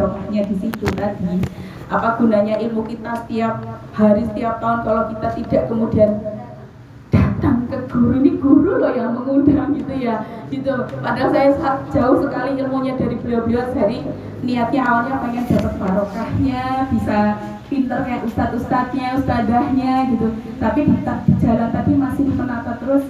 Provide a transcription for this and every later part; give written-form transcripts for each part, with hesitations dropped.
barokahnya di situ tadi. Apa gunanya ilmu kita setiap hari, setiap tahun kalau kita tidak kemudian datang ke guru, ini guru loh yang mengundang gitu ya, gitu. Padahal saya jauh sekali ilmunya dari beliau-beliau, dari niatnya awalnya pengen dapat barokahnya, bisa pinter kayak ustadz-ustadznya, ustadahnya gitu. Tapi di jalan tadi masih menata terus,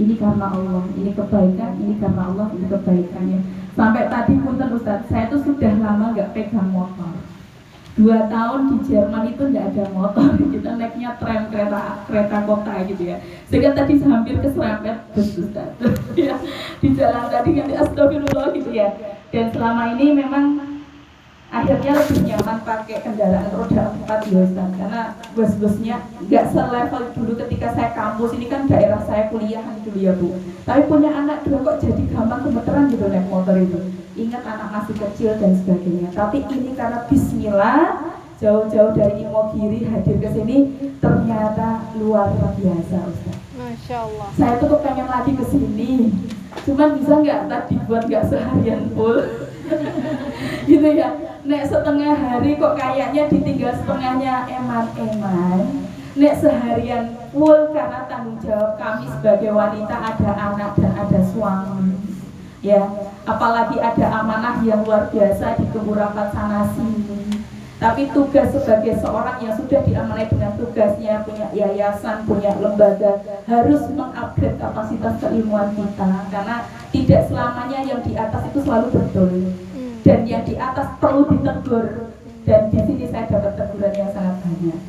ini karena Allah, ini kebaikan, ini karena Allah, ini kebaikannya. Sampai tadi punten ustadz, saya tuh sudah lama nggak pegang motor. 2 tahun di Jerman itu nggak ada motor, kita naiknya tram, kereta kota gitu ya. Sehingga tadi hampir keserempet bus Ustaz ya, di jalan tadi nanti astagfirullah gitu ya. Dan selama ini memang akhirnya lebih nyaman pakai kendaraan roda 4 ya Ustaz, karena bus-busnya nggak selevel dulu ketika saya kampus. Ini kan daerah saya kuliahan dulu ya Bu, tapi punya anak dulu kok jadi gampang gemeteran gitu naik motor itu. Ingat anak masih kecil dan sebagainya. Tapi ini karena bismillah, jauh-jauh dari Imogiri hadir ke sini, ternyata luar biasa Ustaz. Masya Allah. Saya tuh pengen lagi ke sini, cuman bisa nggak tadi buat nggak seharian full gitu ya. Nek setengah hari kok kayaknya ditinggal setengahnya eman-eman. Nek seharian full karena tanggung jawab kami sebagai wanita, ada anak dan ada suami ya, apalagi ada amanah yang luar biasa di Kebun Rapat sana sini. Tapi tugas sebagai seorang yang sudah diamanai dengan tugasnya, punya yayasan, punya lembaga, harus mengupgrade kapasitas keilmuan kita, karena tidak selamanya yang di atas itu selalu betul, dan yang di atas perlu ditegur. Dan di sini saya dapat teguran yang sangat banyak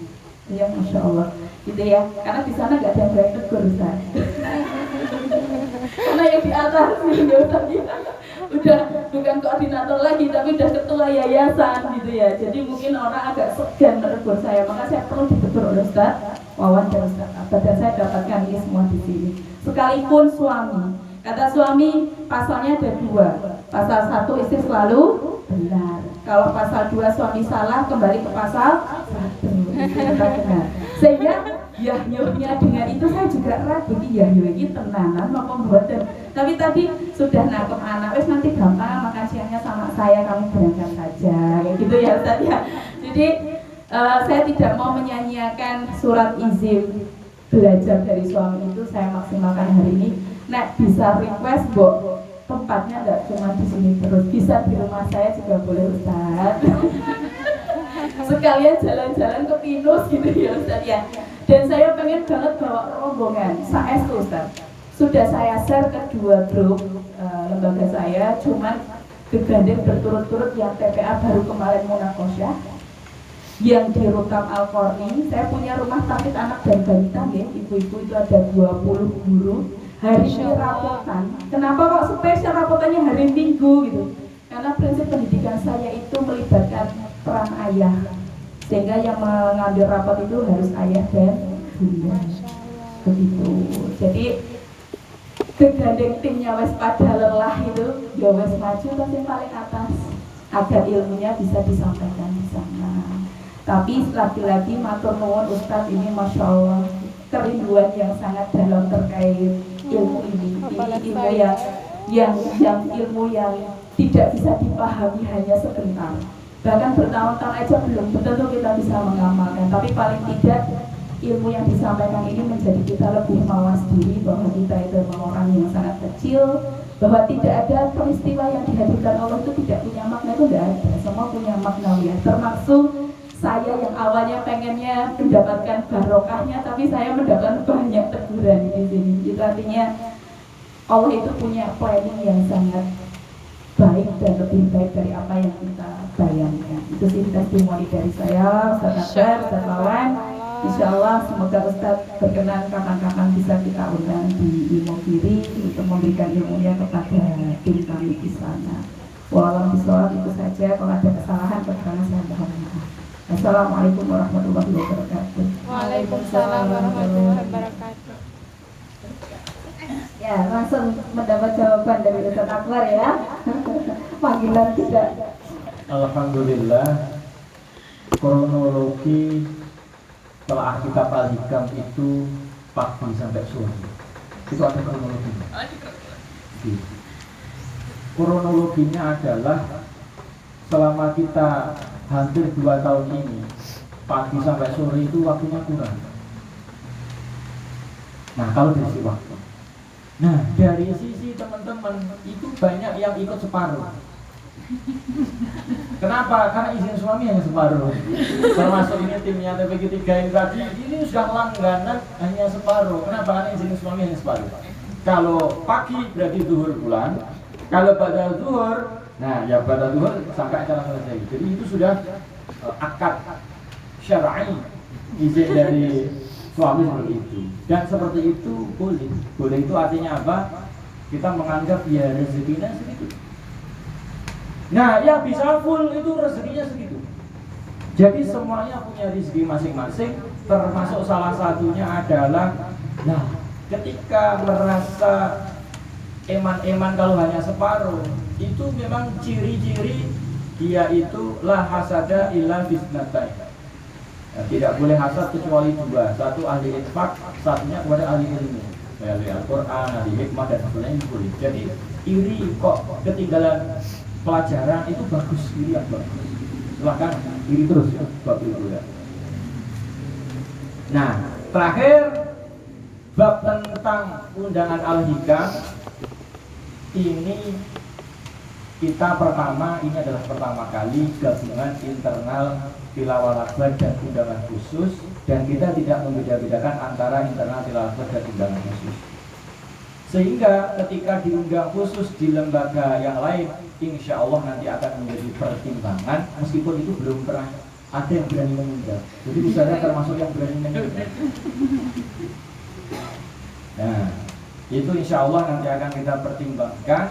ya, Masya Allah gitu ya, karena di sana nggak ada yang berani tegur Ustaz. Karena yang di atas ya udah bukan koordinator lagi, tapi udah ketua yayasan gitu ya. Jadi mungkin orang agak segan menegur saya, maka saya perlu ditegur oleh Ustaz Wawan dan Ustaz Abad, dan saya dapatkan ini semua di sini. Sekalipun suami, kata suami pasalnya ada 2. Pasal 1 istri selalu benar. Kalau pasal 2 suami salah, kembali ke pasal 1 istri benar. Sehingga yahyuhnya dengan itu saya juga ragu, yahyuh ini tenanan mau pembuatan. Tapi tadi sudah nangkep anak, wes nanti gampang makan siangnya sama saya, kamu berangkat saja kayak gitu ya Ustaz ya. Jadi saya tidak mau menyanyiakan surat izin belajar dari suami itu, saya maksimalkan hari ini. Nah, bisa request Bu, tempatnya nggak cuma di sini terus, bisa di rumah saya juga boleh Ustaz. Sekalian jalan-jalan ke Pinus gitu ya Ustaz ya. Dan saya pengen banget bawa rombongan saestu Ustaz. Sudah saya share ke 2 grup lembaga saya, cuman gegandeng berturut-turut yang TPA baru kemarin Munakosyah, yang di Rutam Al-Qorni. Saya punya rumah sakit anak dan balita ya, ibu-ibu itu ada 20 guru. Hari ini rapotan. Kenapa kok spesial rapotannya hari Minggu gitu? Karena prinsip pendidikan saya itu melibatkan peran ayah, sehingga yang mengambil rapat itu harus ayah dan bunda begitu. Jadi gegandeng timnya wes pada lelah itu, ya wes maju ke yang paling atas agar ilmunya bisa disampaikan di sana. Tapi lagi-lagi matur nuwun Ustadz, ini Masya Allah kerinduan yang sangat dalam terkait ilmu ini ilmu yang ilmu yang tidak bisa dipahami hanya sebentar, bahkan bertahun-tahun aja belum tentu kita bisa mengamalkan. Tapi paling tidak ilmu yang disampaikan ini menjadi kita lebih mawas diri bahwa kita itu memang orang yang sangat kecil, bahwa tidak ada peristiwa yang dihadirkan Allah itu tidak punya makna, itu tidak ada, semua punya makna ya. Termasuk saya yang awalnya pengennya mendapatkan barokahnya, tapi saya mendapatkan banyak teguran di sini. Itu artinya Allah itu punya planning yang sangat baik dan lebih baik dari apa yang kita bayangkan. Itu sih testimoni dari saya, Ustaz Akbar, Ustaz Wawan. Insya Allah semoga Ustaz berkenan kapan-kapan bisa kita undang di Imogiri untuk memberikan ilmunya kepada tim kami di sana. Walau bisawab itu saja, kalau ada kesalahan kekurangan saya mohon maaf. Assalamualaikum warahmatullahi wabarakatuh. Waalaikumsalam warahmatullahi wabarakatuh. Ya, langsung mendapat jawaban dari Ustaz Akbar ya. Panggilan tidak. Alhamdulillah, kronologi telah kita Al-Hikam itu pagi sampai sore. Itu ada kronologinya. Kronologinya adalah selama kita hampir 2 tahun ini, pagi sampai sore itu waktunya kurang. Nah, kalau dari sisi waktu. Nah, dari sisi teman-teman itu banyak yang ikut separuh. Kenapa? Karena izin suami hanya separuh. Termasuk ini timnya TPG 3 ini tadi, ini sudah langganan hanya separuh. Kenapa? Karena izin suami hanya separuh. Kalau pagi berarti zuhur bulan. Kalau pada zuhur, nah ya pada zuhur sampai acara selesai. Jadi itu sudah akad syar'i, izin dari suami seperti itu. Dan seperti itu boleh. Boleh itu artinya apa? Kita menganggap ya rezekinya segitu. Nah, yang bisa full itu rezekinya segitu. Jadi semuanya punya rezeki masing-masing, termasuk salah satunya adalah, nah, ketika merasa eman-eman kalau hanya separuh, itu memang ciri-ciri dia itu la hasada illa bisnatain. Nah, tidak boleh hasad kecuali 2, satu ahli infak, satunya kepada ahli ilmu, ahli Al-Quran, ahli hikmah dan sebagainya itu boleh. Jadi iri kok ketinggalan pelajaran itu bagus, iri yang bagus. Silahkan iri terus ya, bab itu ya. Nah, terakhir bab tentang undangan Al-Hikam ini kita ini adalah pertama kali gabungan internal tilawah akbar dan undangan khusus, dan kita tidak membeda-bedakan antara internal tilawah akbar dan undangan khusus. Sehingga ketika diundang khusus di lembaga yang lain, insya Allah nanti akan menjadi pertimbangan, meskipun itu belum pernah ada yang berani mengundang. Jadi misalnya termasuk yang berani mengundang. Nah, itu insya Allah nanti akan kita pertimbangkan.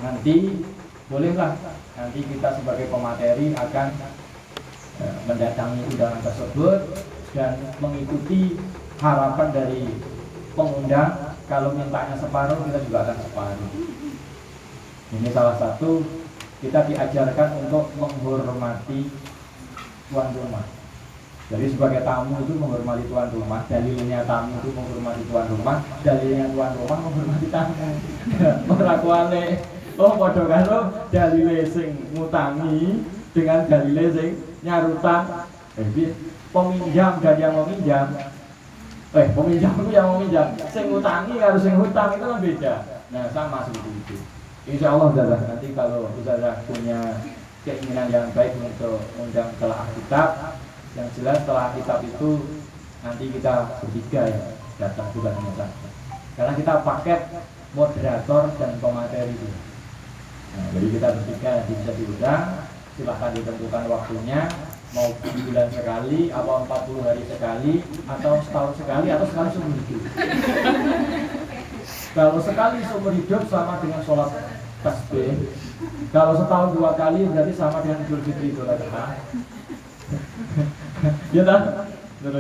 Nanti bolehlah nanti kita sebagai pemateri akan mendatangi undangan tersebut dan mengikuti harapan dari pengundang. Kalau mintanya separuh, kita juga akan separuh. Ini salah satu, kita diajarkan untuk menghormati tuan rumah. Jadi sebagai tamu itu menghormati tuan rumah. Dalilnya tamu itu menghormati tuan rumah, dalilnya tuan rumah menghormati tamu. Ora kuale. Oh, padha karo dalile sing ngutangi dengan dalile sing nyarutan. Peminjam dan yang meminjam. Peminjam itu yang meminjam. Sing ngutangi harus sing hutang itu kan beda. Nah, sama seperti itu. Insya Allah nanti kalau Ustazah punya keinginan yang baik untuk undang telah kitab, yang jelas telah kitab itu nanti kita bertiga ya datang, bukan hanya satu. Karena kita paket moderator dan pemateri itu. Nah, jadi kita bertiga nanti bisa diundang, silahkan ditentukan waktunya, mau bulan sekali, atau 40 hari sekali, atau setahun sekali, atau sekali seumur hidup. Kalau sekali seumur hidup sama dengan sholat tasbih. Kalau setahun 2 kali berarti sama dengan Idul Fitri, Idul Adha. Ya kan?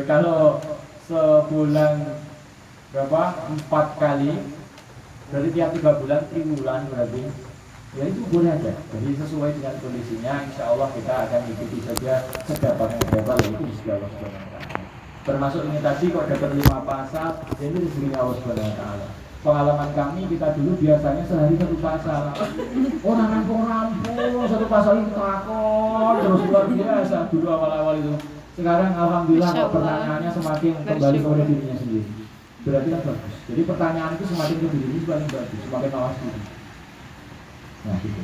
Kalau sebulan berapa? 4 kali. Berarti tiap 3 bulan, 3 bulan berarti. Ya itu boleh aja. Jadi sesuai dengan kondisinya, insya Allah kita akan ikuti saja sedapat-dapat itu di segala sesuatu. Termasuk ini tadi kok dapat 5 pasal, ini rezeki Allah Subhanahu wa taala. Pengalaman kami, kita dulu biasanya sehari 1 pasal. Orang rampung 1 pasal itu takut terus luar biasa dulu awal-awal itu. Sekarang alhamdulillah kok pertanyaannya semakin kembali kepada dirinya sendiri. Berarti kan bagus. Jadi pertanyaan itu semakin ke diri semakin bagus, semakin mawas diri. Nah gitu.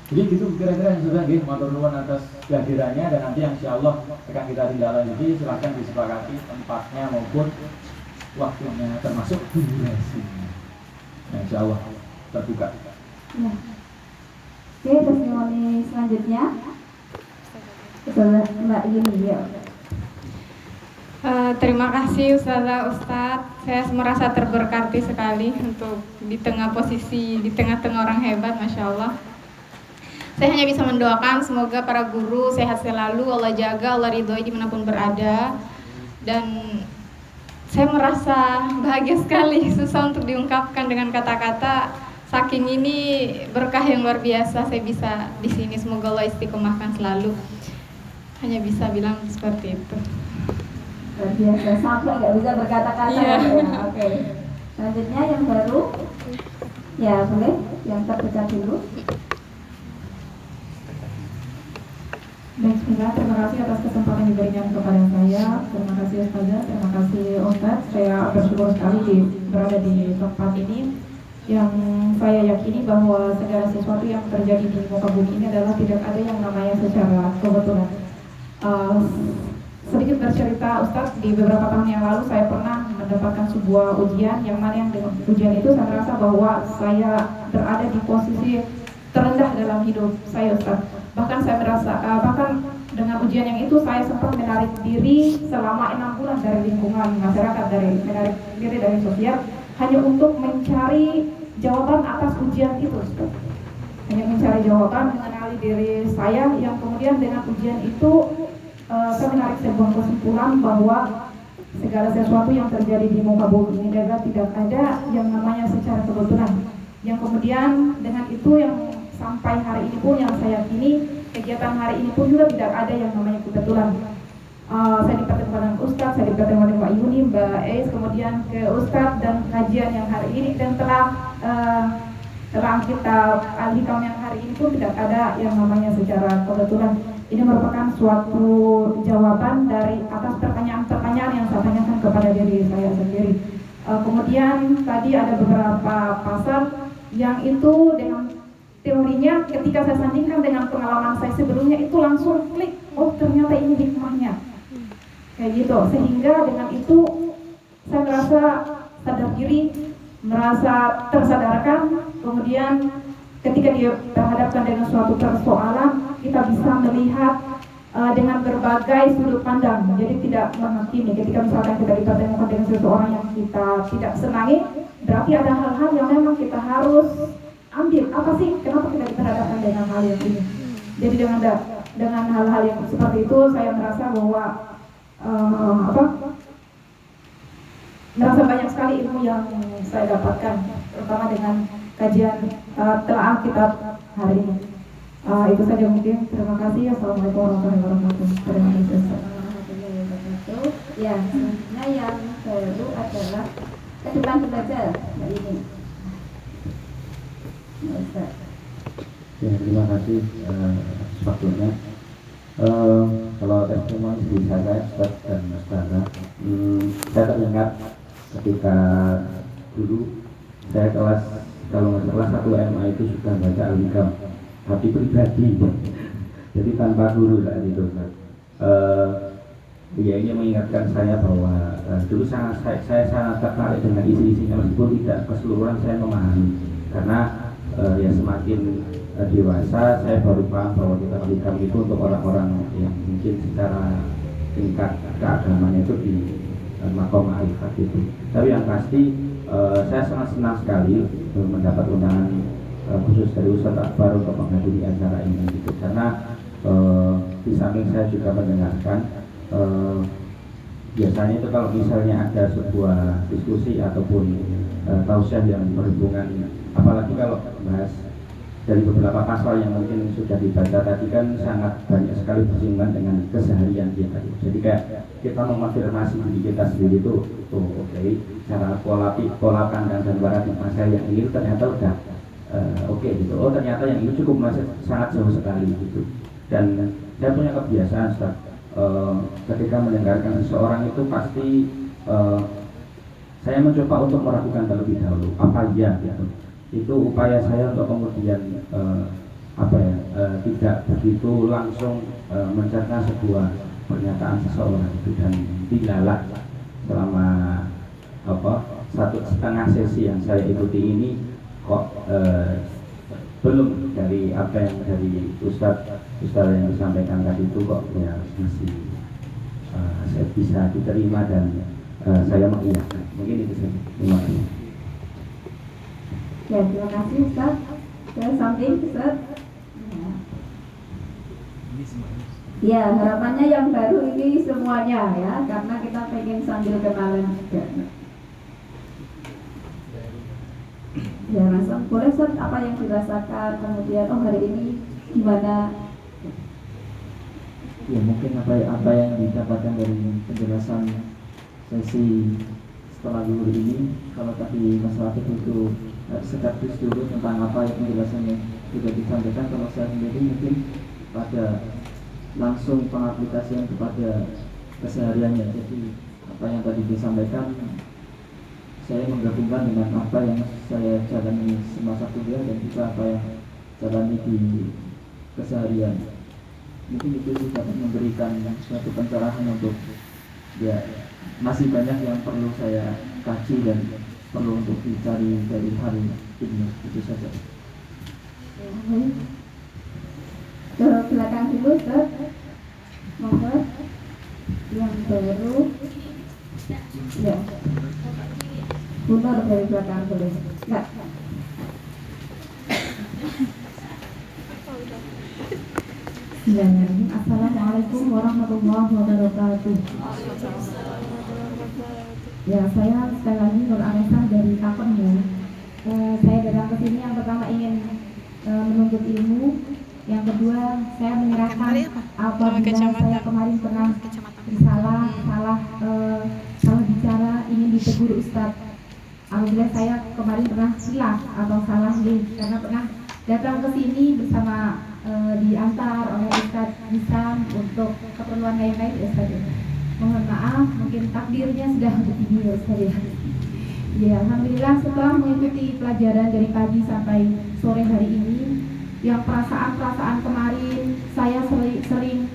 Jadi gitu kira-kira yang sudah matur nuwun atas kehadirannya, dan nanti insya Allah akan kita tindak lanjuti. Silahkan disepakati tempatnya maupun waktunya, termasuk durasinya. Nah, insya Allah terbuka. Ya. Oke, testimoni selanjutnya Mbak Yuni ya. Terima kasih Ustadz. Saya merasa terberkati sekali untuk di tengah-tengah orang hebat, Masya Allah. Saya hanya bisa mendoakan semoga para guru sehat selalu, Allah jaga, Allah ridhoi dimanapun berada. Dan saya merasa bahagia sekali, susah untuk diungkapkan dengan kata-kata. Saking ini berkah yang luar biasa saya bisa di sini. Semoga Allah istiqomahkan selalu. Hanya bisa bilang seperti itu. Luar biasa, sampai nggak bisa berkata-kata. Iya. Ya, oke. Selanjutnya yang baru, ya boleh, yang terdekat dulu. Bismillah, terima kasih atas kesempatan diberikan kepada saya. Terima kasih Ustazah, terima kasih Ustaz. Saya bersyukur sekali berada di tempat ini yang saya yakini bahwa segala sesuatu yang terjadi di muka bumi ini adalah tidak ada yang namanya secara kebetulan. Sedikit bercerita Ustaz, di beberapa tahun yang lalu saya pernah mendapatkan sebuah ujian yang mana yang dengan ujian itu saya merasa bahwa saya berada di posisi terendah dalam hidup saya Ustaz. Bahkan saya merasa, bahkan dengan ujian yang itu saya sempat menarik diri selama 6 bulan dari lingkungan masyarakat, menarik diri dari sosial hanya untuk mencari jawaban atas ujian itu Ustaz. Hanya mencari jawaban, mengenali diri saya yang kemudian dengan ujian itu saya menarik sebuah kesimpulan bahwa segala sesuatu yang terjadi di muka bumi ini adalah tidak ada yang namanya secara kebetulan. Yang kemudian dengan itu yang sampai hari ini pun yang saya yakini kegiatan hari ini pun juga tidak ada yang namanya kebetulan. Saya dipertemukan dengan Ustadz, saya dipertemukan dengan Mbak Yuni, Mbak Eis, kemudian ke Ustadz dan kajian yang hari ini dan telah kita al-hikam yang hari ini pun tidak ada yang namanya secara kebetulan. Ini merupakan suatu jawaban dari atas pertanyaan-pertanyaan yang saya tanyakan kepada diri saya sendiri. Kemudian tadi ada beberapa pasal yang itu dengan teorinya ketika saya sandingkan dengan pengalaman saya sebelumnya itu langsung klik, oh ternyata ini hikmahnya kayak gitu, sehingga dengan itu saya merasa sadar diri, merasa tersadarkan. Kemudian ketika dia terhadapkan dengan suatu persoalan kita bisa melihat dengan berbagai sudut pandang, jadi tidak menghakimi. Ketika misalkan kita dipertemukan dengan seseorang yang kita tidak senangi, berarti ada hal-hal yang memang kita harus ambil, apa sih, kenapa kita diperhadapkan dengan hal yang ini. Jadi dengan hal-hal yang seperti itu saya merasa bahwa merasa banyak sekali ilmu yang saya dapatkan, terutama dengan kajian telaah kitab hari ini. Itu saja mungkin. Terima kasih. Assalamualaikum warahmatullahi wabarakatuh. Terima kasih. Ya, selanjutnya yang baru adalah kehidupan belajar hari ini. Ya, terima kasih waktunya. Kalau testimoni bisa saya Ustaz dan Ustazah, saya teringat ketika dulu saya kelas, kalau nggak salah 1 MA itu sudah baca al-hikam, tapi pribadi, jadi tanpa guru saat itu. Dia ini mengingatkan saya bahwa dulu saya sangat tertarik dengan isi-isinya, meskipun tidak keseluruhan saya memahami, karena ya semakin dewasa saya baru paham bahwa kita hikam itu untuk orang-orang yang mungkin secara tingkat keagamaan itu di makom ma'rifat itu. Tapi yang pasti saya sangat senang sekali mendapat undangan khusus dari Ustaz Akbar untuk menghadiri acara ini gitu. Karena di samping saya juga mendengarkan, biasanya itu kalau misalnya ada sebuah diskusi ataupun tausiah yang berhubungan, apalagi kalau bahas dari beberapa pasal yang mungkin sudah dibaca tadi, kan sangat banyak sekali bersinggungan dengan keseharian kita. Jadi kayak kita mengonfirmasi diri kita sendiri itu, oke, cara pola pandang dan paradigma saya yang ini ternyata udah oke gitu. Oh ternyata yang ini cukup masih sangat jauh sekali gitu. Dan saya punya kebiasaan Ustaz, ketika mendengarkan seseorang itu pasti saya mencoba untuk meragukan terlebih dahulu apa iya gitu. Itu upaya saya untuk kemudian tidak begitu langsung mencerna sebuah pernyataan seseorang itu, dan dilalak selama 1,5 sesi yang saya ikuti ini kok belum dari apa yang dari Ustadz yang disampaikan tadi itu kok ya masih saya bisa diterima dan saya mengiyakan. Mungkin itu saja. Terima kasih. Ya, terima kasih Ustaz. Saya samping Ustaz. Ya, harapannya yang baru ini semuanya ya, karena kita pengen sambil kenalan juga. Ya, langsung boleh Ustaz, apa yang dirasakan, kemudian hari ini gimana? Ya, mungkin apa yang didapatkan dari penjelasan sesi setelah dulu ini. Kalau tadi masalah itu skeptis dulu tentang apa yang penjelasannya sudah disampaikan, kalau saya sendiri mungkin pada langsung pengaplikasian kepada kesehariannya. Jadi apa yang tadi disampaikan saya menggabungkan dengan apa yang saya jalani semasa kuliah dan juga apa yang jalani di keseharian. Mungkin itu sih dapat memberikan suatu pencerahan untuk ya masih banyak yang perlu saya kaji dan perlu untuk dicari dari hal ini. Itu saja. Ke belakang dulu, monggo yang baru ya Bunur dari belakang boleh enggak? Assalamualaikum warahmatullahi wabarakatuh. Ya, saya sekali lagi Nur Anessa dari Kapen ya. Saya datang ke sini yang pertama ingin menuntut ilmu, yang kedua saya menyerahkan apabila saya kemarin pernah salah bicara ingin ditegur Ustadz. Alhamdulillah saya kemarin pernah silap atau salah karena pernah datang ke sini bersama diantar oleh Ustadz Hisam untuk keperluan lain-lain ya Ustadz. Mohon maaf, mungkin takdirnya sudah begini ya Ustadz ya. Ya, alhamdulillah setelah mengikuti pelajaran dari pagi sampai sore hari ini, yang perasaan-perasaan kemarin saya sering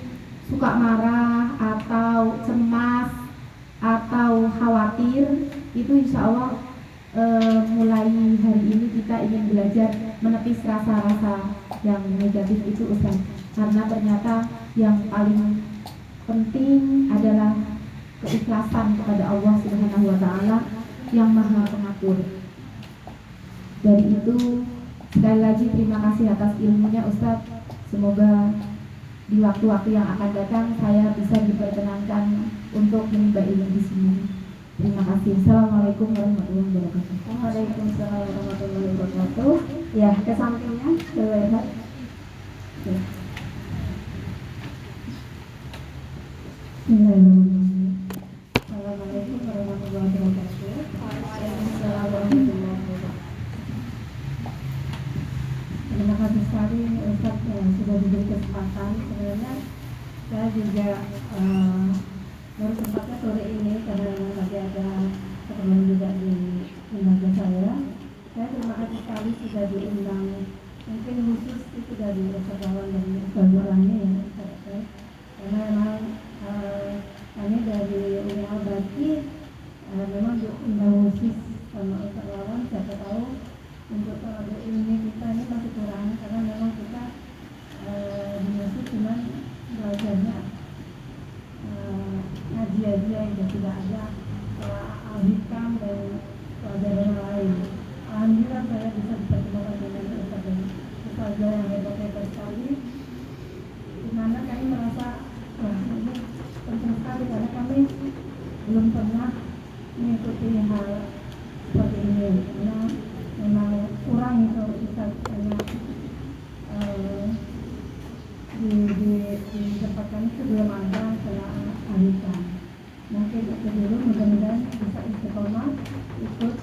suka marah atau cemas atau khawatir, itu insya Allah mulai hari ini kita ingin belajar menepis rasa-rasa yang negatif itu Ustaz, karena ternyata yang paling penting adalah keikhlasan kepada Allah Subhanahu wa Ta'ala yang Maha Pengatur. Dari itu sekali lagi terima kasih atas ilmunya Ustaz. Semoga di waktu-waktu yang akan datang saya bisa diperkenankan untuk menimba ilmu di sini. Terima kasih. Assalamualaikum warahmatullahi wabarakatuh. Waalaikumsalam warahmatullahi wabarakatuh. Ya, ke sampingnya, lihat. Ya. Assalamualaikum warahmatullahi wabarakatuh. Assalamualaikum warahmatullahi wabarakatuh. Terima kasih sekali Ustaz sudah diberi kesempatan. Sebenarnya saya juga baru sempatnya sore ini karena lagi ada keperluan juga di lembaga saya. Saya terima kasih sekali sudah diundang, mungkin khusus itu dari Rasawan dan Rasawannya ya Ustaz. Karena memang kami dari Uni Al-Baqi memang diundang khusus sama Ustaz Wawan. Saya tahu untuk tenaga ilmu kita ini masih kurang karena memang kita di masjid cuma belajarnya ngaji aja yang tidak ada al-hikam dan pelajaran lain. Alhamdulillah saya bisa dipertemukan dengan Ustaz yang hebat-hebat sekali, di mana kami merasa ini penting sekali karena kami belum pernah mengikuti hal seperti ini karena memang kurang itu Ustaz karena di tempat kami sebelum ada setelah ahlikan. Mungkin itu dulu, mudah-mudahan bisa istiqomah ikut